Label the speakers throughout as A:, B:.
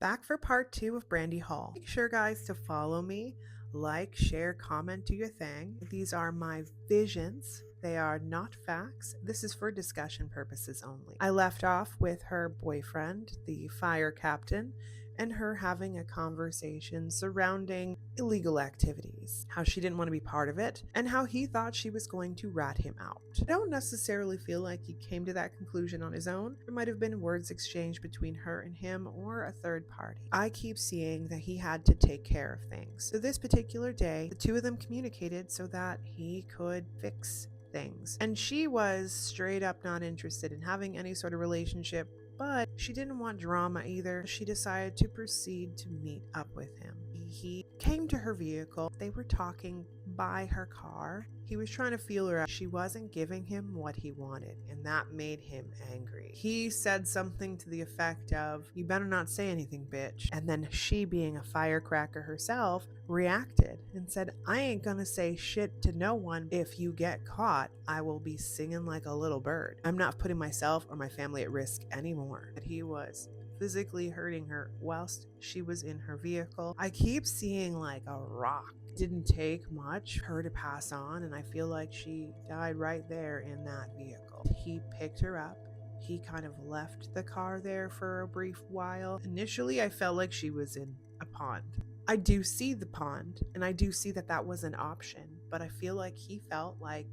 A: Back for part 2 of Brandy Hall. Make sure, guys, to follow me, like, share, comment, do your thing. These are my visions. They are not facts. This is for discussion purposes only. I left off with her boyfriend, the fire captain, and her having a conversation surrounding illegal activities, how she didn't want to be part of it, and how he thought she was going to rat him out. I don't necessarily feel like he came to that conclusion on his own. There might have been words exchanged between her and him or a third party. I keep seeing that he had to take care of things. So this particular day, the two of them communicated so that he could fix things. And she was straight up not interested in having any sort of relationship, but she didn't want drama either. She decided to proceed to meet up with him. He came to her vehicle. They were talking by her car. He was trying to feel her out. She wasn't giving him what he wanted, and that made him angry. He said something to the effect of, "You better not say anything, bitch." And then she, being a firecracker herself, reacted and said, "I ain't gonna say shit to no one. If you get caught, I will be singing like a little bird. I'm not putting myself or my family at risk anymore." But he was physically hurting her whilst she was in her vehicle. I keep seeing like a rock. Didn't take much for her to pass on, and I feel like she died right there in that vehicle. He picked her up. He kind of left the car there for a brief while. Initially, I felt like she was in a pond. I do see the pond, and I do see that that was an option, but I feel like he felt like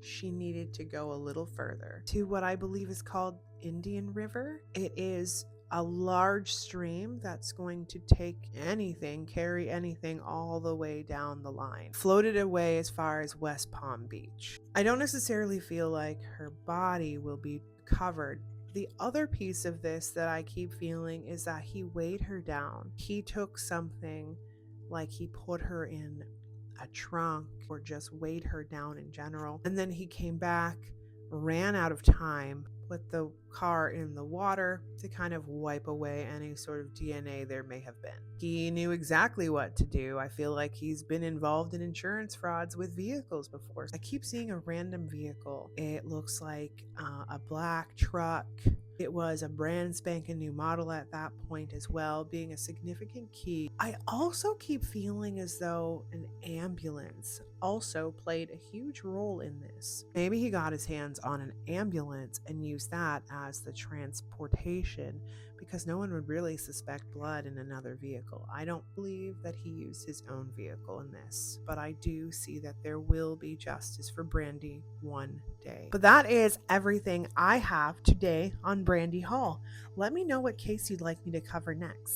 A: she needed to go a little further to what I believe is called Indian River. It is a large stream that's going to carry anything all the way down the line. Floated away as far as West Palm Beach. I don't necessarily feel like her body will be covered. The other piece of this that I keep feeling is that he weighed her down. He took something, like he put her in a trunk or just weighed her down in general. And then he came back, ran out of time, put the car in the water to kind of wipe away any sort of DNA there may have been. He knew exactly what to do. I feel like he's been involved in insurance frauds with vehicles before. I keep seeing a random vehicle. It looks like a black truck. It was a brand spanking new model at that point as well, being a significant key. I also keep feeling as though an ambulance also played a huge role in this. Maybe he got his hands on an ambulance and used that as the transportation, because no one would really suspect blood in another vehicle. I don't believe that he used his own vehicle in this, but I do see that there will be justice for Brandy one day. But that is everything I have today on Brandy Hall. Let me know what case you'd like me to cover next.